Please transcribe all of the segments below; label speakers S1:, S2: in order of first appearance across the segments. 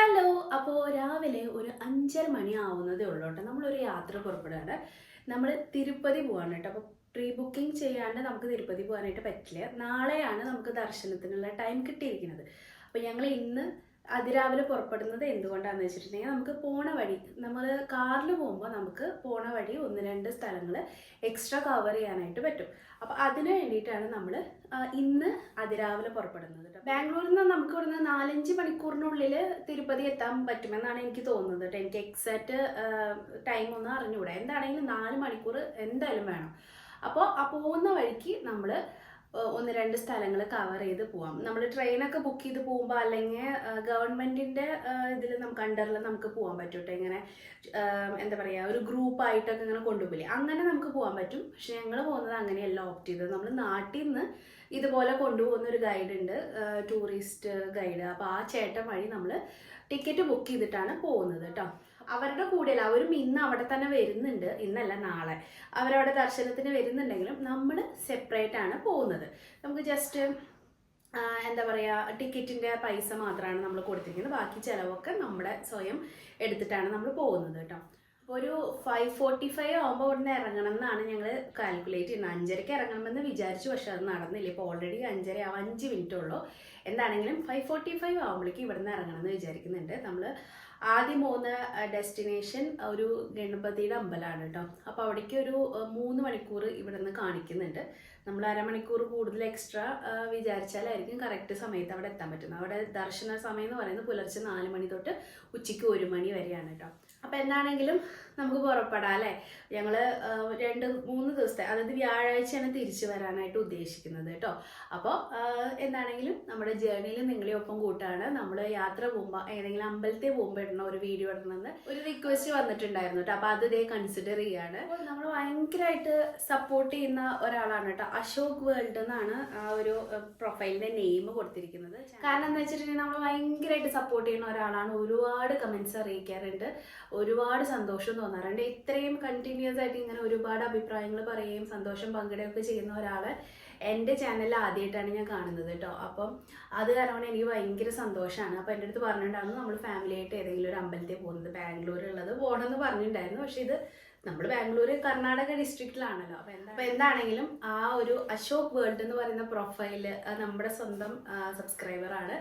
S1: Hello. അപ്പോൾ രാവിലെ ഒരു 5:30 മണി ആവുന്നതേ ഉള്ളൂ കേട്ടോ. നമ്മളൊരു യാത്ര പുറപ്പെടുകയാണ്. നമ്മൾ തിരുപ്പതി പോവാണ് കേട്ടോ. അപ്പോൾ പ്രീ ബുക്കിംഗ് ചെയ്യാണ്ട് നമുക്ക് തിരുപ്പതി പോകാനായിട്ട് പറ്റില്ല. നാളെയാണ് നമുക്ക് ദർശനത്തിനുള്ള ടൈം കിട്ടിയിരിക്കുന്നത്. അപ്പോൾ ഞങ്ങൾ ഇന്ന് അതിരാവിലെ പുറപ്പെടുന്നത് എന്തുകൊണ്ടാണെന്ന് വെച്ചിട്ടുണ്ടെങ്കിൽ നമുക്ക് പോണ വഴി നമ്മൾ കാറിൽ പോകുമ്പോൾ നമുക്ക് പോണ വഴി 1-2 സ്ഥലങ്ങൾ എക്സ്ട്രാ കവർ ചെയ്യാനായിട്ട് പറ്റും. അപ്പോൾ അതിന് വേണ്ടിയിട്ടാണ് നമ്മൾ ഇന്ന് അതിരാവിലെ പുറപ്പെടുന്നത് കേട്ടോ. ബാംഗ്ലൂരിൽ നിന്ന് നമുക്ക് ഇവിടുന്ന് 4-5 മണിക്കൂറിനുള്ളിൽ തിരുപ്പതി എത്താൻ പറ്റുമെന്നാണ് എനിക്ക് തോന്നുന്നത് കേട്ടോ. എനിക്ക് എക്സാക്റ്റ് ടൈം ഒന്നും അറിഞ്ഞുകൂടാ. എന്താണെങ്കിലും 4 മണിക്കൂർ എന്തായാലും വേണം. അപ്പോൾ ആ പോകുന്ന വഴിക്ക് നമ്മൾ 1-2 സ്ഥലങ്ങൾ കവർ ചെയ്ത് പോവാം. നമ്മൾ ട്രെയിനൊക്കെ ബുക്ക് ചെയ്ത് പോകുമ്പോൾ അല്ലെങ്കിൽ ഗവൺമെൻറ്റിൻ്റെ ഇതിൽ നമുക്ക് അണ്ടറിൽ നമുക്ക് പോകാൻ പറ്റും കേട്ടോ. ഇങ്ങനെ എന്താ പറയുക, ഒരു ഗ്രൂപ്പായിട്ടൊക്കെ ഇങ്ങനെ കൊണ്ടുപോയില്ലേ, അങ്ങനെ നമുക്ക് പോകാൻ പറ്റും. പക്ഷെ ഞങ്ങൾ പോകുന്നത് അങ്ങനെയല്ല ഓപ്റ്റ് ചെയ്തത്. നമ്മൾ നാട്ടിൽ നിന്ന് ഇതുപോലെ കൊണ്ടുപോകുന്ന ഒരു ഗൈഡ് ഉണ്ട്, ടൂറിസ്റ്റ് ഗൈഡ്. അപ്പോൾ ആ ചേട്ടൻ വഴി നമ്മൾ ടിക്കറ്റ് ബുക്ക് ചെയ്തിട്ടാണ് പോകുന്നത് കേട്ടോ. അവരുടെ കൂടെയല്ല, അവരും ഇന്ന് അവിടെ തന്നെ വരുന്നുണ്ട്, ഇന്നല്ല നാളെ അവരവിടെ ദർശനത്തിന് വരുന്നുണ്ടെങ്കിലും നമ്മൾ സെപ്പറേറ്റ് ആണ് പോകുന്നത്. നമുക്ക് ജസ്റ്റ് എന്താ പറയുക, ടിക്കറ്റിൻ്റെ പൈസ മാത്രമാണ് നമ്മൾ കൊടുത്തിരിക്കുന്നത്. ബാക്കി ചിലവൊക്കെ നമ്മുടെ സ്വയം എടുത്തിട്ടാണ് നമ്മൾ പോകുന്നത് കേട്ടോ. അപ്പോൾ ഒരു 5:45 ആകുമ്പോൾ ഇവിടുന്ന് ഇറങ്ങണം എന്നാണ് ഞങ്ങൾ കാൽക്കുലേറ്റ് ചെയ്യുന്നത്. 5:30 ഇറങ്ങണമെന്ന് വിചാരിച്ചു, പക്ഷെ അത് നടന്നില്ല. ഇപ്പോൾ ഓൾറെഡി 5:30 ആവാൻ 5 മിനിറ്റ് ഉള്ളൂ. എന്താണെങ്കിലും 5:45 ആകുമ്പോഴേക്കും ഇവിടുന്ന് ഇറങ്ങണമെന്ന് വിചാരിക്കുന്നുണ്ട്. നമ്മൾ ആദ്യം പോകുന്ന ഡെസ്റ്റിനേഷൻ ഒരു ഗണപതിയുടെ അമ്പലമാണ് കേട്ടോ. അപ്പോൾ അവിടേക്ക് ഒരു 3 മണിക്കൂർ ഇവിടെ നിന്ന് കാണിക്കുന്നുണ്ട്. നമ്മൾ അരമണിക്കൂർ കൂടുതൽ എക്സ്ട്രാ വിചാരിച്ചാലായിരിക്കും കറക്റ്റ് സമയത്ത് അവിടെ എത്താൻ പറ്റുന്നത്. അവിടെ ദർശന സമയം എന്ന് പറയുന്നത് പുലർച്ചെ 4 മണി തൊട്ട് ഉച്ചയ്ക്ക് 1 മണി വരെയാണ് കേട്ടോ. അപ്പോൾ എന്താണെങ്കിലും നമുക്ക് പുറപ്പെടാം അല്ലേ. ഞങ്ങൾ 2-3 ദിവസത്തെ, അതായത് വ്യാഴാഴ്ചയാണ് തിരിച്ചു വരാനായിട്ട് ഉദ്ദേശിക്കുന്നത് കേട്ടോ. അപ്പോൾ എന്താണെങ്കിലും നമ്മുടെ ജേർണിയിൽ നിങ്ങളെ ഒപ്പം കൂട്ടാണ്. നമ്മൾ യാത്ര പോകുമ്പോൾ ഏതെങ്കിലും അമ്പലത്തിൽ പോകുമ്പോൾ ഇടുന്ന ഒരു വീഡിയോ ഇടണമെന്ന് ഒരു റിക്വസ്റ്റ് വന്നിട്ടുണ്ടായിരുന്നു കേട്ടോ. അപ്പോൾ അത് ഇതേ കൺസിഡർ ചെയ്യാണ്. അപ്പോൾ നമ്മൾ ഭയങ്കരമായിട്ട് സപ്പോർട്ട് ചെയ്യുന്ന ഒരാളാണ് കേട്ടോ. അശോക് വേൾഡ് എന്നാണ് ആ ഒരു പ്രൊഫൈലിൻ്റെ നെയിം കൊടുത്തിരിക്കുന്നത്. കാരണം എന്താ വെച്ചിട്ടുണ്ടെങ്കിൽ നമ്മൾ ഭയങ്കരമായിട്ട് സപ്പോർട്ട് ചെയ്യുന്ന ഒരാളാണ്. ഒരുപാട് കമൻറ്റ്സ് അറിയിക്കാറുണ്ട്, ഒരുപാട് സന്തോഷം തോന്നാറുണ്ട്. ഇത്രയും കണ്ടിന്യൂസ് ആയിട്ട് ഇങ്ങനെ ഒരുപാട് അഭിപ്രായങ്ങൾ പറയുകയും സന്തോഷം പങ്കിടുകയൊക്കെ ചെയ്യുന്ന ഒരാളെ എൻ്റെ ചാനലിൽ ആദ്യമായിട്ടാണ് ഞാൻ കാണുന്നത് കേട്ടോ. അപ്പം അത് കാരണമാണ് എനിക്ക് ഭയങ്കര സന്തോഷമാണ്. അപ്പോൾ എൻ്റെ അടുത്ത് പറഞ്ഞിട്ടുണ്ടായിരുന്നു നമ്മൾ ഫാമിലിയായിട്ട് ഏതെങ്കിലും ഒരു അമ്പലത്തിൽ പോകുന്നത്, ബാംഗ്ലൂരുള്ളത് പോകണമെന്ന് പറഞ്ഞിട്ടുണ്ടായിരുന്നു. പക്ഷേ ഇത് നമ്മൾ ബാംഗ്ലൂർ കർണാടക ഡിസ്ട്രിക്റ്റിലാണല്ലോ. അപ്പോൾ എന്താണെങ്കിലും ആ ഒരു അശോക് വേൾഡ് എന്ന് പറയുന്ന പ്രൊഫൈല് നമ്മുടെ സ്വന്തം സബ്സ്ക്രൈബറാണ്.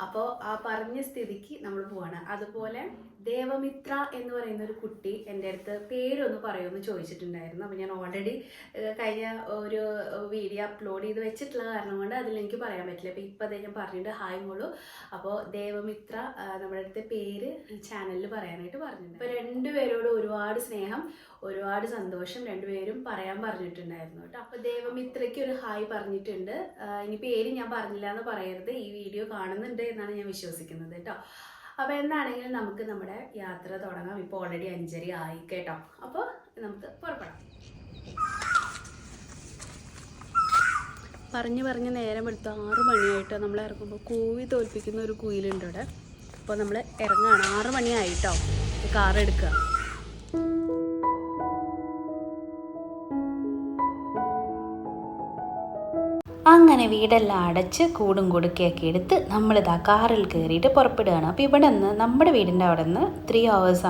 S1: അപ്പോൾ ആ പറഞ്ഞ സ്ഥിതിക്ക് നമ്മൾ പോവാണ്. അതുപോലെ ദേവമിത്ര എന്ന് പറയുന്ന ഒരു കുട്ടി എൻ്റെ അടുത്ത് പേരൊന്ന് പറയുമെന്ന് ചോദിച്ചിട്ടുണ്ടായിരുന്നു. അപ്പോൾ ഞാൻ ഓൾറെഡി കഴിഞ്ഞ ഒരു വീഡിയോ അപ്ലോഡ് ചെയ്ത് വെച്ചിട്ടുള്ള കാരണം കൊണ്ട് അതിലെനിക്ക് പറയാൻ പറ്റില്ല. അപ്പോൾ ഇപ്പോൾ അതേ ഞാൻ പറഞ്ഞിട്ട് ഹായ് മോളു. അപ്പോൾ ദേവമിത്ര നമ്മുടെ അടുത്ത് പേര് ചാനലിൽ പറയാനായിട്ട് പറഞ്ഞിട്ടുണ്ട്. അപ്പോൾ 2 പേരോട് ഒരുപാട് സ്നേഹം, ഒരുപാട് സന്തോഷം. 2 പേരും പറയാൻ പറഞ്ഞിട്ടുണ്ടായിരുന്നു കേട്ടോ. അപ്പോൾ ദേവമിത്രയ്ക്ക് ഒരു ഹായ് പറഞ്ഞിട്ടുണ്ട്. ഇനി പേര് ഞാൻ പറഞ്ഞില്ല എന്ന് പറയരുത്, ഈ വീഡിയോ കാണുന്നുണ്ട് എന്നാണ് ഞാൻ വിശ്വസിക്കുന്നത് കേട്ടോ. അപ്പോൾ എന്താണെങ്കിലും നമുക്ക് നമ്മുടെ യാത്ര തുടങ്ങാം. ഇപ്പോൾ ഓൾറെഡി 5:30 ആയി കേട്ടോ. അപ്പോൾ നമുക്ക് പുറപ്പെടാം. പറഞ്ഞ് നേരം എടുത്ത് 6 മണിയായിട്ടോ. നമ്മൾ ഇറങ്ങുമ്പോൾ കൂവി തോൽപ്പിക്കുന്ന ഒരു കുയിലുണ്ട് ഇവിടെ. അപ്പോൾ നമ്മൾ ഇറങ്ങുകയാണ്. 6 മണിയായിട്ടോ. കാർ എടുക്കുക. അങ്ങനെ വീടെല്ലാം അടച്ച് കൂടും കൊടുക്കുകയൊക്കെ എടുത്ത് നമ്മളിതാ കാറിൽ കയറിയിട്ട് പുറപ്പെടുകയാണ്. അപ്പോൾ ഇവിടെ നിന്ന് നമ്മുടെ വീടിൻ്റെ അവിടെ നിന്ന് 3 hours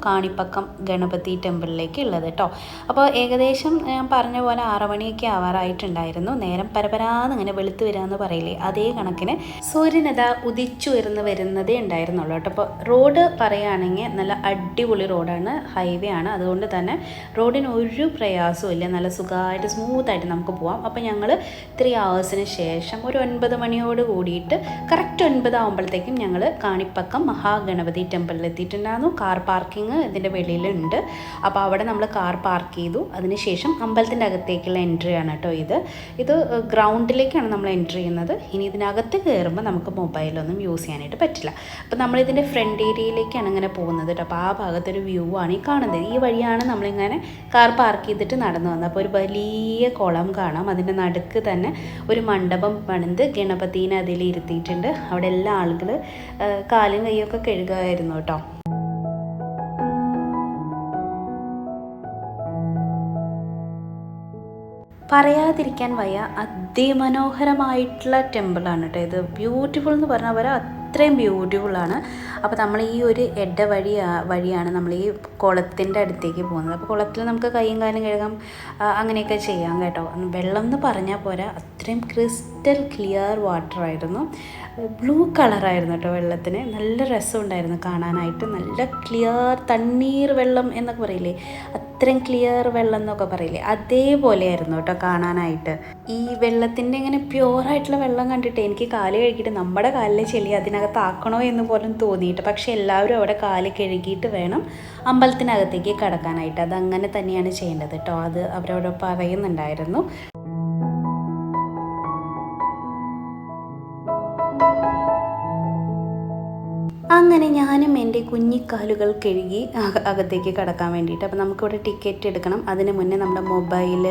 S1: കാണിപ്പക്കം ഗണപതി ടെമ്പിളിലേക്ക് ഉള്ളത് കേട്ടോ. അപ്പോൾ ഏകദേശം ഞാൻ പറഞ്ഞ പോലെ 6 മണിയൊക്കെ ആവാറായിട്ടുണ്ടായിരുന്നു. നേരം പരപരാന്ന് ഇങ്ങനെ വെളുത്ത് വരാമെന്ന് പറയില്ലേ, അതേ കണക്കിന് സൂര്യനതാ ഉദിച്ചു വരുന്നതേ ഉണ്ടായിരുന്നുള്ളൂ കേട്ടോ. അപ്പോൾ റോഡ് പറയുകയാണെങ്കിൽ നല്ല അടിപൊളി റോഡാണ്, ഹൈവേ ആണ്. അതുകൊണ്ട് തന്നെ റോഡിന് ഒരു പ്രയാസവും ഇല്ല, നല്ല സുഖമായിട്ട് സ്മൂത്തായിട്ട് നമുക്ക് പോവാം. അപ്പോൾ ഞങ്ങൾ 3 hours ശേഷം ഒരു 9 മണിയോട് കൂടിയിട്ട് കറക്റ്റ് 9 ആകുമ്പോഴത്തേക്കും ഞങ്ങൾ കാണിപ്പക്കം മഹാഗണപതി ടെമ്പിളിൽ എത്തിയിട്ടുണ്ടായിരുന്നു. കാർ പാർക്കിംഗ് ഇതിൻ്റെ വെളിയിലുണ്ട്. അപ്പോൾ അവിടെ നമ്മൾ കാർ പാർക്ക് ചെയ്തു. അതിനുശേഷം അമ്പലത്തിൻ്റെ അകത്തേക്കുള്ള എൻട്രി ആണ് കേട്ടോ. ഇത് ഗ്രൗണ്ടിലേക്കാണ് നമ്മൾ എൻട്രി ചെയ്യുന്നത്. ഇനി ഇതിനകത്ത് കയറുമ്പോൾ നമുക്ക് മൊബൈലൊന്നും യൂസ് ചെയ്യാനായിട്ട് പറ്റില്ല. അപ്പോൾ നമ്മളിതിൻ്റെ ഫ്രണ്ട് ഏരിയയിലേക്കാണ് ഇങ്ങനെ പോകുന്നത് കേട്ടോ. അപ്പോൾ ആ ഭാഗത്തൊരു വ്യൂ ആണ് ഈ കാണുന്നത്. ഈ വഴിയാണ് നമ്മളിങ്ങനെ കാർ പാർക്ക് ചെയ്തിട്ട് നടന്നു വന്നത്. അപ്പോൾ ഒരു വലിയ കുളം കാണാം. അതിൻ്റെ നടുക്ക് തന്നെ ഒരു മണ്ഡപം പണിത് ഗണപതിനെ അതിൽ ഇരുത്തിയിട്ടുണ്ട്. അവിടെ എല്ലാ ആളുകൾ കാലും കൈയൊക്കെ കഴുകുമായിരുന്നു കേട്ടോ. പറയാതിരിക്കാൻ വയ്യ, അതിമനോഹരമായിട്ടുള്ള ടെമ്പിളാണ് കേട്ടോ ഇത്. ബ്യൂട്ടിഫുൾ എന്ന് പറഞ്ഞാൽ അത്രയും ബ്യൂട്ടിഫുള്ളാണ്. അപ്പോൾ നമ്മൾ ഈ ഒരു വഴിയാണ് നമ്മൾ ഈ കുളത്തിൻ്റെ അടുത്തേക്ക് പോകുന്നത്. അപ്പോൾ കുളത്തിൽ നമുക്ക് കൈയും കാലും കഴുകാം, അങ്ങനെയൊക്കെ ചെയ്യാം കേട്ടോ. വെള്ളം എന്ന് പറഞ്ഞാൽ പോരാ, അത്രയും ക്രിസ്റ്റൽ ക്ലിയർ വാട്ടർ ആയിരുന്നു. ബ്ലൂ കളറായിരുന്നു കേട്ടോ വെള്ളത്തിന്. നല്ല രസമുണ്ടായിരുന്നു കാണാനായിട്ട്. നല്ല ക്ലിയർ തണ്ണീർ വെള്ളം എന്നൊക്കെ പറയില്ലേ, അത്രയും ക്ലിയർ വെള്ളം എന്നൊക്കെ പറയില്ലേ, അതേപോലെയായിരുന്നു കേട്ടോ കാണാനായിട്ട്. ഈ വെള്ളത്തിൻ്റെ ഇങ്ങനെ പ്യുവറായിട്ടുള്ള വെള്ളം കണ്ടിട്ട് എനിക്ക് കാല് കഴുകിയിട്ട് നമ്മുടെ കാലിലെ ചെളി അതിനകത്ത് ആക്കണോ എന്ന് പോലും തോന്നിയിട്ട്. പക്ഷെ എല്ലാവരും അവിടെ കാല് കഴുകിയിട്ട് വേണം അമ്പലത്തിനകത്തേക്ക് കടക്കാനായിട്ട്. അതങ്ങനെ തന്നെയാണ് ചെയ്യേണ്ടത് കേട്ടോ. അത് അവരവിടെ പറയുന്നുണ്ടായിരുന്നു. അങ്ങനെ ഞാനും എൻ്റെ കുഞ്ഞിക്കാലുകൾ കഴുകി അകത്തേക്ക് കടക്കാൻ വേണ്ടിയിട്ട്. അപ്പോൾ നമുക്കിവിടെ ടിക്കറ്റ് എടുക്കണം. അതിന് മുന്നേ നമ്മുടെ മൊബൈൽ,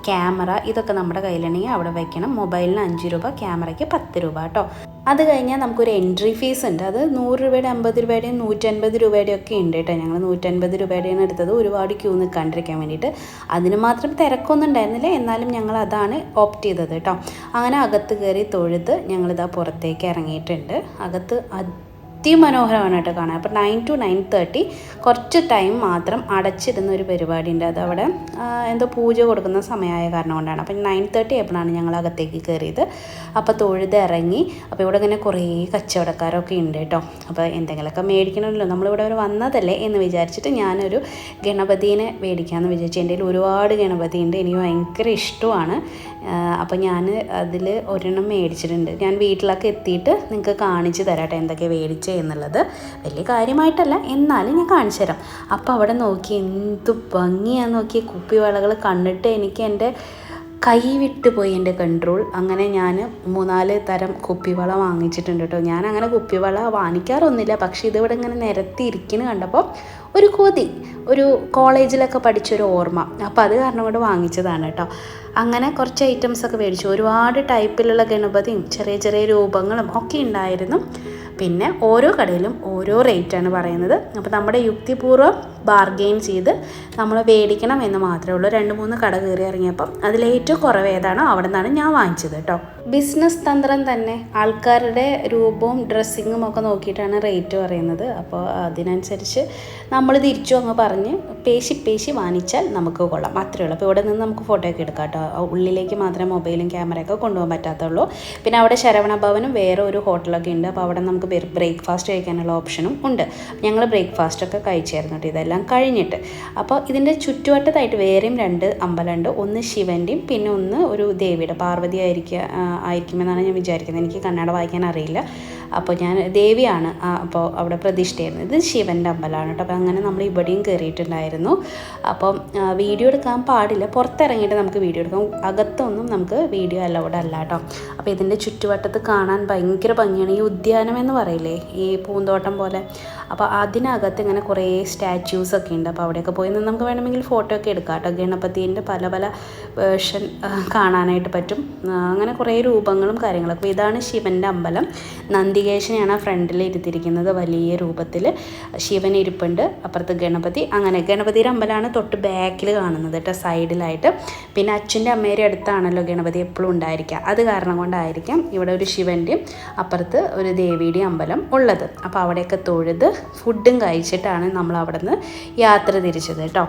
S1: ക്യാമറ ഇതൊക്കെ നമ്മുടെ കയ്യിലുണ്ടെങ്കിൽ അവിടെ വയ്ക്കണം. മൊബൈലിന് 5 രൂപ, ക്യാമറയ്ക്ക് 10 രൂപ കേട്ടോ. അത് കഴിഞ്ഞാൽ നമുക്കൊരു എൻട്രി ഫീസ് ഉണ്ട്. അത് 100 രൂപയുടെ, 50 രൂപയുടെയും 150 രൂപയുടെ ഒക്കെ ഉണ്ട് കേട്ടോ. ഞങ്ങൾ 150 രൂപയുടെയാണ് എടുത്തത്, ഒരുപാട് ക്യൂ നിൽക്കാണ്ടിരിക്കാൻ വേണ്ടിയിട്ട്. അതിന് മാത്രം തിരക്കൊന്നും ഉണ്ടായിരുന്നില്ല, എന്നാലും ഞങ്ങൾ അതാണ് ഓപ്റ്റ് ചെയ്തത് കേട്ടോ. അങ്ങനെ അകത്ത് കയറി തൊഴുത് ഞങ്ങളിതാ പുറത്തേക്ക് ഇറങ്ങിയിട്ടുണ്ട്. അകത്ത് അതിമനോഹരമാണ് കേട്ടോ കാണാൻ. അപ്പോൾ 9 to 9:30 കുറച്ച് ടൈം മാത്രം അടച്ചിരുന്ന ഒരു പരിപാടി ഉണ്ട്. അതവിടെ എന്തോ പൂജ കൊടുക്കുന്ന സമയമായ കാരണം കൊണ്ടാണ്. അപ്പം 9:30 ആയപ്പോഴാണ് ഞങ്ങൾ അകത്തേക്ക് കയറിയത്. അപ്പോൾ തൊഴുത് ഇറങ്ങി. അപ്പോൾ ഇവിടെ ഇങ്ങനെ കുറേ കച്ചവടക്കാരൊക്കെ ഉണ്ട് കേട്ടോ. അപ്പോൾ എന്തെങ്കിലുമൊക്കെ മേടിക്കണമല്ലോ, നമ്മളിവിടെ ഒരു വന്നതല്ലേ എന്ന് വിചാരിച്ചിട്ട് ഞാനൊരു ഗണപതിനെ മേടിക്കാമെന്ന് വിചാരിച്ചു. എൻ്റെ കയ്യിൽ ഒരുപാട് ഗണപതി ഉണ്ട്, എനിക്ക് ഭയങ്കര ഇഷ്ടമാണ്. അപ്പോൾ ഞാൻ അതിൽ ഒരെണ്ണം മേടിച്ചിട്ടുണ്ട്. ഞാൻ വീട്ടിലൊക്കെ എത്തിയിട്ട് നിങ്ങൾക്ക് കാണിച്ച് തരാട്ടെ എന്തൊക്കെ മേടിച്ചേ എന്നുള്ളത്. വലിയ കാര്യമായിട്ടല്ല, എന്നാലും ഞാൻ കാണിച്ചു തരാം. അപ്പോൾ അവിടെ നോക്കി എന്ത് ഭംഗിയാന്ന് നോക്കി. കുപ്പിവളകൾ കണ്ടിട്ട് എനിക്ക് എൻ്റെ കൈ വിട്ടുപോയി എൻ്റെ കൺട്രോൾ. അങ്ങനെ ഞാൻ 3-4 തരം കുപ്പിവള വാങ്ങിച്ചിട്ടുണ്ട് കേട്ടോ. ഞാൻ അങ്ങനെ കുപ്പിവള വാങ്ങിക്കാറൊന്നുമില്ല, പക്ഷേ ഇതിവിടെ ഇങ്ങനെ നിരത്തിയിരിക്കുന്നു കണ്ടപ്പോൾ ഒരു കൊതി, ഒരു കോളേജിലൊക്കെ പഠിച്ചൊരു ഓർമ്മ. അപ്പോൾ അത് കാരണം കൊണ്ട് വാങ്ങിച്ചതാണ് കേട്ടോ. അങ്ങനെ കുറച്ച് ഐറ്റംസൊക്കെ മേടിച്ചു. ഒരുപാട് ടൈപ്പിലുള്ള ഗണപതിയും ചെറിയ ചെറിയ രൂപങ്ങളും ഒക്കെ ഉണ്ടായിരുന്നു. പിന്നെ ഓരോ കടയിലും ഓരോ റേറ്റാണ് പറയുന്നത്. അപ്പോൾ നമ്മുടെ യുക്തിപൂർവ്വം ബാർഗെയിൻ ചെയ്ത് നമ്മൾ മേടിക്കണം എന്ന് മാത്രമേ ഉള്ളൂ. 2-3 കട കയറി ഇറങ്ങിയപ്പം അതിലേറ്റവും കുറവ് ഏതാണോ അവിടെ നിന്നാണ് ഞാൻ വാങ്ങിച്ചത് കേട്ടോ. ബിസിനസ് തന്ത്രം തന്നെ. ആൾക്കാരുടെ രൂപവും ഡ്രസ്സിങ്ങും ഒക്കെ നോക്കിയിട്ടാണ് റേറ്റ് പറയുന്നത്. അപ്പോൾ അതിനനുസരിച്ച് നമ്മൾ തിരിച്ചു അങ്ങ് പറഞ്ഞ് പേശി വാങ്ങിച്ചാൽ നമുക്ക് കൊള്ളാം, അത്രയേ ഉള്ളൂ. അപ്പോൾ ഇവിടെ നിന്ന് നമുക്ക് ഫോട്ടോ ഒക്കെ എടുക്കാം കേട്ടോ. ഉള്ളിലേക്ക് മാത്രമേ മൊബൈലും ക്യാമറയൊക്കെ കൊണ്ടുപോകാൻ പറ്റാത്തുള്ളൂ. പിന്നെ അവിടെ ശരവണ ഭവനും വേറെ ഒരു ഹോട്ടലൊക്കെ ഉണ്ട്. അപ്പോൾ അവിടെ നമുക്ക് ബ്രേക്ക്ഫാസ്റ്റ് കഴിക്കാനുള്ള ഓപ്ഷനും ഉണ്ട്. ഞങ്ങൾ ബ്രേക്ക്ഫാസ്റ്റൊക്കെ കഴിച്ചായിരുന്നു കേട്ടോ ഇതെല്ലാം കഴിഞ്ഞിട്ട്. അപ്പോൾ ഇതിൻ്റെ ചുറ്റുവട്ടത്തായിട്ട് വേറെയും 2 അമ്പലമുണ്ട്. ഒന്ന് ശിവൻ്റെയും പിന്നെ ഒന്ന് ഒരു ദേവിയുടെ, പാർവതി ആയിരിക്കുമെന്നാണ് ഞാൻ വിചാരിക്കുന്നത്. എനിക്ക് കന്നഡ വായിക്കാൻ അറിയില്ല. അപ്പോൾ ഞാൻ ദേവിയാണ് അപ്പോൾ അവിടെ പ്രതിഷ്ഠയായിരുന്നു. ഇത് ശിവൻ്റെ അമ്പലമാണ് കേട്ടോ. അപ്പോൾ അങ്ങനെ നമ്മൾ ഇവിടെയും കയറിയിട്ടുണ്ടായിരുന്നു. അപ്പം വീഡിയോ എടുക്കാൻ പാടില്ല, പുറത്തിറങ്ങിയിട്ട് നമുക്ക് വീഡിയോ എടുക്കാം. അകത്തൊന്നും നമുക്ക് വീഡിയോ അലൗഡ് അല്ല കേട്ടോ. അപ്പോൾ ഇതിൻ്റെ ചുറ്റുവട്ടത്ത് കാണാൻ ഭയങ്കര ഭംഗിയാണ്. ഈ ഉദ്യാനം എന്ന് പറയില്ലേ, ഈ പൂന്തോട്ടം പോലെ. അപ്പോൾ അതിനകത്ത് ഇങ്ങനെ കുറേ സ്റ്റാച്യൂസൊക്കെ ഉണ്ട്. അപ്പോൾ അവിടെയൊക്കെ പോയി നിന്ന് നമുക്ക് വേണമെങ്കിൽ ഫോട്ടോ ഒക്കെ എടുക്കാം കേട്ടോ. ഗണപതിൻ്റെ പല പല വേർഷൻ കാണാനായിട്ട് പറ്റും. അങ്ങനെ കുറേ രൂപങ്ങളും കാര്യങ്ങളൊക്കെ. അപ്പോൾ ഇതാണ് ശിവൻ്റെ അമ്പലം. നന്ദികേശനെയാണ് ഫ്രണ്ടിൽ ഇരുത്തിയിരിക്കുന്നത്. വലിയ രൂപത്തിൽ ശിവൻ ഇരിപ്പുണ്ട്, അപ്പുറത്ത് ഗണപതി. അങ്ങനെ ഗണപതിയുടെ അമ്പലമാണ് തൊട്ട് ബാക്കിൽ കാണുന്നത് കേട്ടോ, സൈഡിലായിട്ട്. പിന്നെ അച്ഛൻ്റെ അമ്മയുടെ അടുത്താണല്ലോ ഗണപതി എപ്പോഴും ഉണ്ടായിരിക്കുക. അത് കാരണം കൊണ്ടായിരിക്കാം ഇവിടെ ഒരു ശിവൻ്റെയും അപ്പുറത്ത് ഒരു ദേവിയുടെയും അമ്പലം ഉള്ളത്. അപ്പോൾ അവിടെയൊക്കെ തൊഴുത് ഫുഡും കഴിച്ചിട്ടാണ് നമ്മൾ അവിടെ നിന്ന് യാത്ര തിരിച്ചത് കേട്ടോ.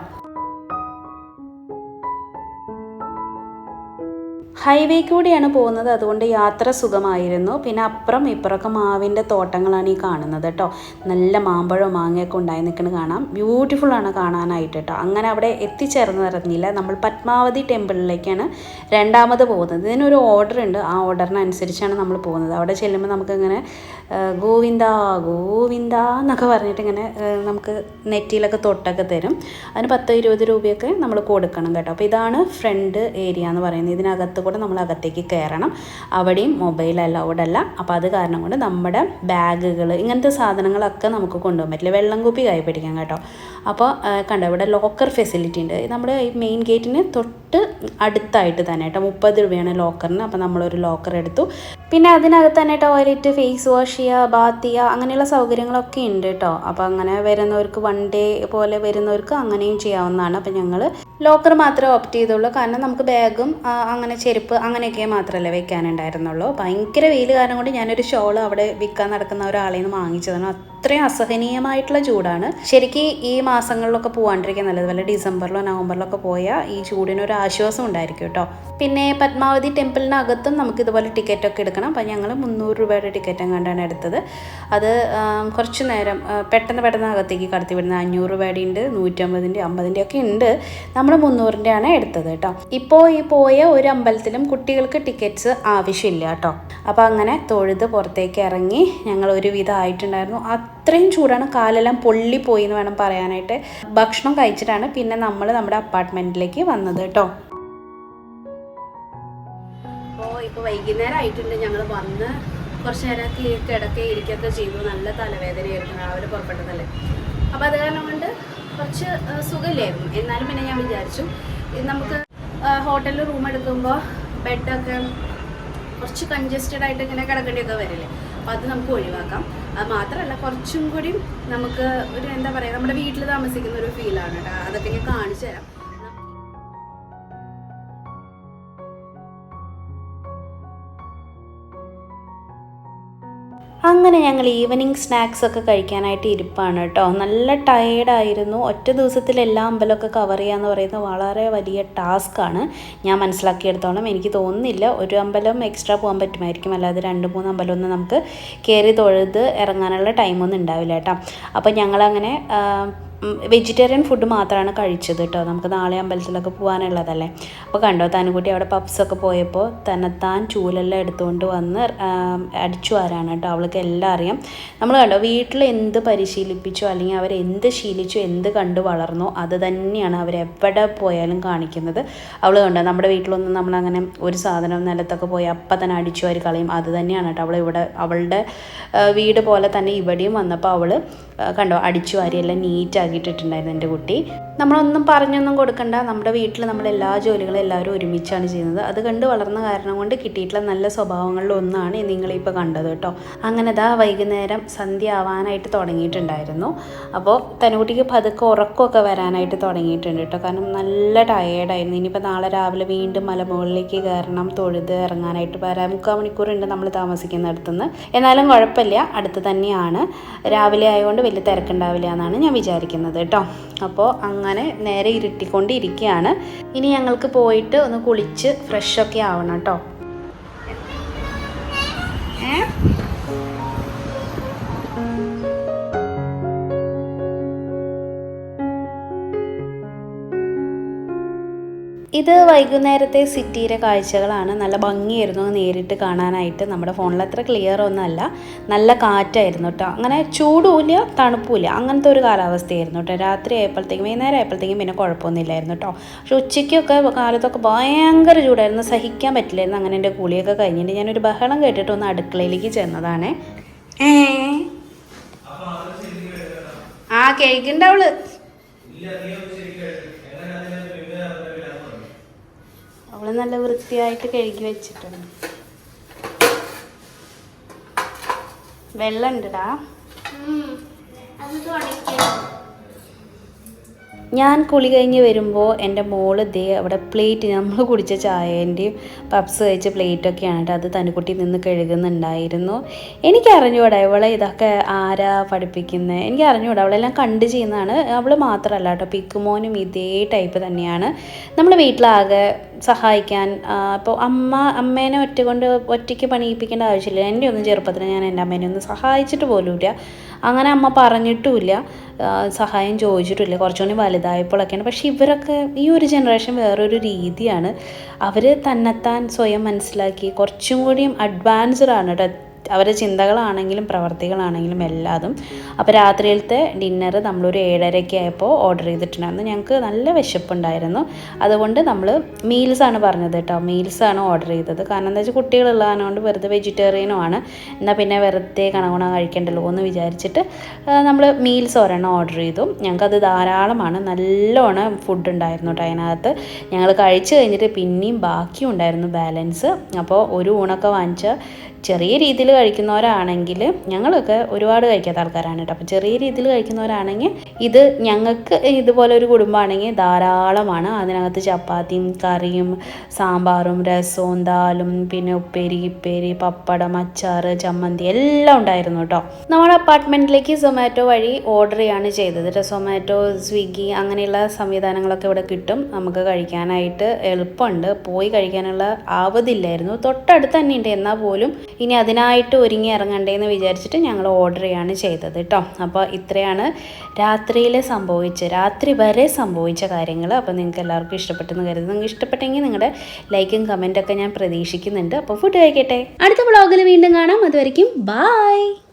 S1: ഹൈവേ കൂടിയാണ് പോകുന്നത്, അതുകൊണ്ട് യാത്ര സുഖമായിരുന്നു. പിന്നെ അപ്പുറം ഇപ്പുറമൊക്കെ മാവിൻ്റെ തോട്ടങ്ങളാണ് ഈ കാണുന്നത് കേട്ടോ. നല്ല മാമ്പഴവും മാങ്ങയൊക്കെ ഉണ്ടായി നിൽക്കുന്നത് കാണാം. ബ്യൂട്ടിഫുള്ളാണ് കാണാനായിട്ട് കേട്ടോ. അങ്ങനെ അവിടെ എത്തിച്ചേർന്നിറങ്ങിയില്ല. നമ്മൾ പത്മാവതി ടെമ്പിളിലേക്കാണ് രണ്ടാമത് പോകുന്നത്. ഇതിനൊരു ഓർഡർ ഉണ്ട്, ആ ഓർഡറിനനുസരിച്ചാണ് നമ്മൾ പോകുന്നത്. അവിടെ ചെല്ലുമ്പോൾ നമുക്കിങ്ങനെ ഗോവിന്ദ ഗോവിന്ദ എന്നൊക്കെ പറഞ്ഞിട്ട് ഇങ്ങനെ നമുക്ക് നെറ്റിയിലൊക്കെ തൊട്ടൊക്കെ തരും. അതിന് 10-20 രൂപയൊക്കെ നമ്മൾ കൊടുക്കണം കേട്ടോ. അപ്പോൾ ഇതാണ് ഫ്രണ്ട് ഏരിയ എന്ന് പറയുന്നത്. ഇതിനകത്ത് കൂടെ നമ്മൾ അകത്തേക്ക് കയറണം. അവിടെയും മൊബൈൽ അലൗഡ് അല്ല. അപ്പോൾ അത് കാരണം കൊണ്ട് നമ്മുടെ ബാഗുകൾ ഇങ്ങനത്തെ സാധനങ്ങളൊക്കെ നമുക്ക് കൊണ്ടുപോകാൻ പറ്റില്ല. വെള്ളം കുപ്പി കൈ പിടിക്കാം കേട്ടോ. അപ്പോൾ കണ്ടോ ഇവിടെ ലോക്കർ ഫെസിലിറ്റി ഉണ്ട്. നമ്മുടെ ഈ മെയിൻ ഗേറ്റിന് തൊട്ട് അടുത്തായിട്ട് തന്നെ കേട്ടോ. 30 രൂപയാണ് ലോക്കറിന്. അപ്പോൾ നമ്മളൊരു ലോക്കർ എടുത്തു. പിന്നെ അതിനകത്ത് തന്നെ ടോയ്ലറ്റ്, ഫേസ് വാഷ് ചെയ്യുക, ബാത്ത് ചെയ്യുക, അങ്ങനെയുള്ള സൗകര്യങ്ങളൊക്കെ ഉണ്ട് കേട്ടോ. അപ്പോൾ അങ്ങനെ വരുന്നവർക്ക്, 1 ഡേ പോലെ വരുന്നവർക്ക് അങ്ങനെയും ചെയ്യാവുന്നതാണ്. അപ്പോൾ ഞങ്ങൾ ലോക്കർ മാത്രമേ ഓപ്റ്റ് ചെയ്തുള്ളൂ. കാരണം നമുക്ക് ബാഗും അങ്ങനെ ചെരുപ്പ് അങ്ങനെയൊക്കെ മാത്രമല്ലേ വെക്കാനുണ്ടായിരുന്നുള്ളൂ. ഭയങ്കര വെയിൽ കാരണം കൊണ്ട് ഞാനൊരു ഷോൾ അവിടെ വിൽക്കാൻ നടക്കുന്ന ഒരാളെ നിന്ന് വാങ്ങിച്ചതാണ്. അത്രയും അസഹനീയമായിട്ടുള്ള ചൂടാണ്. ശരിക്കും ഈ മാസങ്ങളിലൊക്കെ പോകാണ്ടിരിക്കാൻ നല്ലത്. വല്ല ഡിസംബറിലോ നവംബറിലൊക്കെ പോയാൽ ഈ ചൂടിനൊരു ആശ്വാസം ഉണ്ടായിരിക്കും കേട്ടോ. പിന്നെ പത്മാവതി ടെമ്പിളിനകത്തും നമുക്ക് ഇതുപോലെ ടിക്കറ്റൊക്കെ എടുക്കണം. അപ്പം ഞങ്ങൾ 300 രൂപയുടെ ടിക്കറ്റ് എങ്ങാണ്ടാണ് എടുത്തത്. അത് കുറച്ച് നേരം പെട്ടെന്ന് അകത്തേക്ക് കടത്തി വിടുന്നത്. 500 രൂപയുടെ ഉണ്ട്, 150-ൻ്റെ 50-ൻ്റെ ഒക്കെ ഉണ്ട്. നമ്മൾ 300-ൻ്റെ ആണ് എടുത്തത് കേട്ടോ. ഇപ്പോൾ ഈ പോയ ഒരു അമ്പലത്തിലും കുട്ടികൾക്ക് ടിക്കറ്റ്സ് ആവശ്യമില്ല കേട്ടോ. അപ്പോൾ അങ്ങനെ തൊഴുത് പുറത്തേക്ക് ഇറങ്ങി ഞങ്ങൾ ഒരുവിധം ആയിട്ടുണ്ടായിരുന്നു. അത്രയും ചൂടാണ്, കാലെല്ലാം പൊള്ളിപ്പോയി എന്ന് വേണം പറയാനായിട്ട്. ഭക്ഷണം കഴിച്ചിട്ടാണ് പിന്നെ നമ്മൾ നമ്മുടെ അപ്പാർട്ട്മെൻറ്റിലേക്ക് വന്നത് കേട്ടോ. ഇപ്പോൾ വൈകുന്നേരം ആയിട്ടുണ്ട്. ഞങ്ങൾ വന്ന് കുറച്ച് നേരം ഇരിക്കുകയൊക്കെ ചെയ്തു. നല്ല തലവേദനയായിരുന്നു, രാവിലെ പുറപ്പെട്ടതല്ലേ. അപ്പോൾ അത് കാരണം കൊണ്ട് കുറച്ച് സുഖമില്ലായിരുന്നു. എന്നാലും പിന്നെ ഞാൻ വിചാരിച്ചു നമുക്ക് ഹോട്ടലിൽ റൂം എടുക്കുമ്പോൾ ബെഡൊക്കെ കുറച്ച് കൺജസ്റ്റഡ് ആയിട്ട് ഇങ്ങനെ കിടക്കേണ്ടിയൊക്കെ വരില്ലേ. അപ്പോൾ അത് നമുക്ക് ഒഴിവാക്കാം. അത് മാത്രമല്ല കുറച്ചും കൂടി നമുക്ക് ഒരു എന്താ പറയുക, നമ്മുടെ വീട്ടിൽ താമസിക്കുന്ന ഒരു ഫീലാണ് കേട്ടോ. അതൊക്കെ ഞാൻ കാണിച്ചു തരാം. അങ്ങനെ ഞങ്ങൾ ഈവനിങ് സ്നാക്സ് ഒക്കെ കഴിക്കാനായിട്ട് ഇരിപ്പാണ് കേട്ടോ. നല്ല ടയേർഡായിരുന്നു. ഒറ്റ ദിവസത്തിൽ എല്ലാ അമ്പലമൊക്കെ കവർ ചെയ്യാന്ന് പറയുന്നത് വളരെ വലിയ ടാസ്ക്കാണ്. ഞാൻ മനസ്സിലാക്കിയെടുത്തോളം എനിക്ക് തോന്നുന്നില്ല ഒരു അമ്പലം എക്സ്ട്രാ പോകാൻ പറ്റുമായിരിക്കും. അല്ലാതെ 2-3 അമ്പലമൊന്നും നമുക്ക് കയറി തൊഴുത് ഇറങ്ങാനുള്ള ടൈമൊന്നും ഉണ്ടാവില്ല കേട്ടോ. അപ്പോൾ ഞങ്ങളങ്ങനെ വെജിറ്റേറിയൻ ഫുഡ് മാത്രമാണ് കഴിച്ചത് കേട്ടോ. നമുക്ക് നാളെ അമ്പലത്തിലൊക്കെ പോകാനുള്ളതല്ലേ. അപ്പോൾ കണ്ടോ തനുകുട്ടി അവിടെ പപ്സൊക്കെ പോയപ്പോൾ തന്നെത്താൻ ചൂലെല്ലാം എടുത്തുകൊണ്ട് വന്ന് അടിച്ചു വാരാണ് കേട്ടോ. അവൾക്ക് എല്ലാം അറിയാം. നമ്മൾ കണ്ടോ വീട്ടിൽ എന്ത് പരിശീലിപ്പിച്ചോ അല്ലെങ്കിൽ അവരെന്ത് ശീലിച്ചോ എന്ത് കണ്ടു വളർന്നോ അത് തന്നെയാണ് അവരെവിടെ പോയാലും കാണിക്കുന്നത്. അവൾ കണ്ടോ നമ്മുടെ വീട്ടിലൊന്നും നമ്മളങ്ങനെ ഒരു സാധനം നിലത്തൊക്കെ പോയി അപ്പം തന്നെ അടിച്ചു വാരി കളയും. അത് തന്നെയാണ് കേട്ടോ അവളുടെ വീട് പോലെ തന്നെ ഇവിടെയും വന്നപ്പോൾ അവൾ കണ്ടോ അടിച്ചു വാരി എല്ലാം നീറ്റാക്കിയിട്ടിട്ടുണ്ടായിരുന്നു എൻ്റെ കുട്ടി. നമ്മളൊന്നും പറഞ്ഞൊന്നും കൊടുക്കണ്ട. നമ്മുടെ വീട്ടിൽ നമ്മൾ എല്ലാ ജോലികളും എല്ലാവരും ഒരുമിച്ചാണ് ചെയ്യുന്നത്. അത് കണ്ട് വളർന്ന കാരണം കൊണ്ട് കിട്ടിയിട്ടുള്ള നല്ല സ്വഭാവങ്ങളിലൊന്നാണ് നിങ്ങളിപ്പോൾ കണ്ടത് കേട്ടോ. അങ്ങനെ വൈകുന്നേരം സന്ധ്യ ആവാനായിട്ട് തുടങ്ങിയിട്ടുണ്ടായിരുന്നു. അപ്പോൾ തനുകുട്ടിക്ക് പതുക്കെ ഉറക്കമൊക്കെ വരാനായിട്ട് തുടങ്ങിയിട്ടുണ്ട് കേട്ടോ. കാരണം നല്ല ടയേർഡായിരുന്നു. ഇനിയിപ്പോൾ നാളെ രാവിലെ വീണ്ടും മലമുകളിലേക്ക് കയറണം, തൊഴുത് ഇറങ്ങാനായിട്ട് 3/4 മണിക്കൂറുണ്ട് നമ്മൾ താമസിക്കുന്നിടത്തുനിന്ന്. എന്നാലും കുഴപ്പമില്ല, അടുത്ത് തന്നെയാണ്. രാവിലെ ആയതുകൊണ്ട് വലിയ തിരക്കുണ്ടാവില്ല എന്നാണ് ഞാൻ വിചാരിക്കുന്നത് കേട്ടോ. അപ്പോൾ അങ്ങനെ നേരെ ഇരുട്ടിക്കൊണ്ടിരിക്കുകയാണ്. ഇനി ഞങ്ങൾക്ക് പോയിട്ട് ഒന്ന് കുളിച്ച് ഫ്രഷൊക്കെ ആവണം കേട്ടോ. ഇത് വൈകുന്നേരത്തെ സിറ്റിയിലെ കാഴ്ചകളാണ്. നല്ല ഭംഗിയായിരുന്നു നേരിട്ട് കാണാനായിട്ട്. നമ്മുടെ ഫോണിൽ അത്ര ക്ലിയർ ഒന്നുമല്ല, നല്ല കാറ്റായിരുന്നു കേട്ടോ. അങ്ങനെ ചൂടുമില്ല തണുപ്പുമില്ല, അങ്ങനത്തെ ഒരു കാലാവസ്ഥയായിരുന്നു കേട്ടോ. രാത്രി ആയപ്പോഴത്തേക്കും വൈകുന്നേരം ആയപ്പോഴത്തേക്കും പിന്നെ കുഴപ്പമൊന്നുമില്ലായിരുന്നു കേട്ടോ. പക്ഷെ ഉച്ചയ്ക്കൊക്കെ കാലത്തൊക്കെ ഭയങ്കര ചൂടായിരുന്നു, സഹിക്കാൻ പറ്റില്ലായിരുന്നു. അങ്ങനെ എൻ്റെ കുളിയൊക്കെ കഴിഞ്ഞിട്ട് ഞാനൊരു ബഹളം കേട്ടിട്ട് ഒന്ന് അടുക്കളയിലേക്ക് ചെന്നതാണേ. കേൾക്കുന്നുണ്ടാവള്. അവള് നല്ല വൃത്തിയായിട്ട് കഴുകി വെച്ചിട്ടുണ്ട്. വെള്ളം ഉണ്ടടാ. ഞാൻ കുളി കഴിഞ്ഞ് വരുമ്പോൾ എൻ്റെ മോള് അവിടെ പ്ലേറ്റ് നമ്മൾ കുടിച്ച ചായേൻ്റെയും പപ്സ് കഴിച്ച പ്ലേറ്റൊക്കെയാണ് കേട്ടോ. അത് തനുകുട്ടി നിന്ന് കഴുകുന്നുണ്ടായിരുന്നു. എനിക്കറിഞ്ഞൂടാ ഇവളെ ഇതൊക്കെ ആരാ പഠിപ്പിക്കുന്നത്, എനിക്കറിഞ്ഞൂടാ. അവളെല്ലാം കണ്ട് ചെയ്യുന്നതാണ്. അവൾ മാത്രമല്ല കേട്ടോ, പിക്കുമോനും ഇതേ ടൈപ്പ് തന്നെയാണ്. നമ്മൾ വീട്ടിലാകെ സഹായിക്കാൻ ഇപ്പോൾ അമ്മേനെ ഒറ്റയ്ക്ക് പണിയിപ്പിക്കേണ്ട ആവശ്യമില്ല. എൻ്റെ ഒന്നും ചെറുപ്പത്തിൽ ഞാൻ എൻ്റെ അമ്മേനെ ഒന്നും സഹായിച്ചിട്ട് പോലുമില്ല. അങ്ങനെ അമ്മ പറഞ്ഞിട്ടുമില്ല, സഹായം ചോദിച്ചിട്ടില്ല. കുറച്ചുകൂടി വലുതായപ്പോഴൊക്കെയാണ്. പക്ഷേ ഇവരൊക്കെ ഈ ഒരു ജനറേഷൻ വേറൊരു രീതിയാണ്. അവർ തന്നെത്താൻ സ്വയം മനസ്സിലാക്കി കുറച്ചും കൂടിയും അഡ്വാൻസ്ഡ് ആണ് കേട്ടോ. അവരുടെ ചിന്തകളാണെങ്കിലും പ്രവർത്തികളാണെങ്കിലും എല്ലാതും. അപ്പോൾ രാത്രിയിലത്തെ ഡിന്നർ നമ്മളൊരു 7:30 ആയപ്പോൾ ഓർഡർ ചെയ്തിട്ടുണ്ടായിരുന്നു. ഞങ്ങൾക്ക് നല്ല വിശപ്പുണ്ടായിരുന്നു. അതുകൊണ്ട് നമ്മൾ മീൽസാണ് പറഞ്ഞത് കേട്ടോ. മീൽസാണ് ഓർഡർ ചെയ്തത്. കാരണം എന്താ വെച്ചാൽ കുട്ടികളുള്ളതുകൊണ്ട് വെറുതെ വെജിറ്റേറിയനും ആണ്, എന്നാൽ പിന്നെ വെറുതെ കണകുണ കഴിക്കണ്ടല്ലോ എന്ന് വിചാരിച്ചിട്ട് നമ്മൾ മീൽസ് ഒരെണ്ണം ഓർഡർ ചെയ്തു. ഞങ്ങൾക്കത് ധാരാളമാണ്, നല്ലോണം ഫുഡ് ഉണ്ടായിരുന്നു കേട്ടോ അതിനകത്ത്. ഞങ്ങൾ കഴിച്ച് കഴിഞ്ഞിട്ട് പിന്നെയും ബാക്കിയും ഉണ്ടായിരുന്നു ബാലൻസ്. അപ്പോൾ ഒരു ഊണൊക്കെ വാങ്ങിച്ച ചെറിയ രീതിയിൽ കഴിക്കുന്നവരാണെങ്കിൽ, ഞങ്ങളൊക്കെ ഒരുപാട് കഴിക്കാത്ത ആൾക്കാരാണ് കേട്ടോ. അപ്പോൾ ചെറിയ രീതിയിൽ കഴിക്കുന്നവരാണെങ്കിൽ ഇത് ഞങ്ങൾക്ക് ഇതുപോലെ ഒരു കുടുംബമാണെങ്കിൽ ധാരാളമാണ്. അതിനകത്ത് ചപ്പാത്തിയും കറിയും സാമ്പാറും രസവും ദാലും പിന്നെ ഉപ്പേരി ഇപ്പേരി പപ്പടം അച്ചാറ് ചമ്മന്തി എല്ലാം ഉണ്ടായിരുന്നു കേട്ടോ. നമ്മുടെ അപ്പാർട്ട്മെൻറ്റിലേക്ക് സൊമാറ്റോ വഴി ഓർഡർ ചെയ്യാണ് ചെയ്തത്. സൊമാറ്റോ സ്വിഗ്ഗി അങ്ങനെയുള്ള സംവിധാനങ്ങളൊക്കെ ഇവിടെ കിട്ടും. നമുക്ക് കഴിക്കാനായിട്ട് എളുപ്പമുണ്ട്. പോയി കഴിക്കാനുള്ള ആവതില്ലായിരുന്നു. തൊട്ടടുത്ത് തന്നെ ഉണ്ട്. എന്നാൽ പോലും ഇനി അതിനായിട്ട് ഒരുങ്ങി ഇറങ്ങണ്ടേന്ന് വിചാരിച്ചിട്ട് ഞങ്ങൾ ഓർഡർ ചെയ്യാണ് ചെയ്തത് കേട്ടോ. അപ്പോൾ ഇത്രയാണ് രാത്രി വരെ സംഭവിച്ച കാര്യങ്ങൾ. അപ്പോൾ നിങ്ങൾക്ക് എല്ലാവർക്കും ഇഷ്ടപ്പെട്ടെന്ന് കരുതുന്നു. നിങ്ങൾക്ക് ഇഷ്ടപ്പെട്ടെങ്കിൽ നിങ്ങളുടെ ലൈക്കും കമൻറ്റൊക്കെ ഞാൻ പ്രതീക്ഷിക്കുന്നുണ്ട്. അപ്പോൾ ഫുഡ് കഴിക്കട്ടെ. അടുത്ത വ്ളോഗിൽ വീണ്ടും കാണാം. അതുവരെയ്ക്കും ബൈ.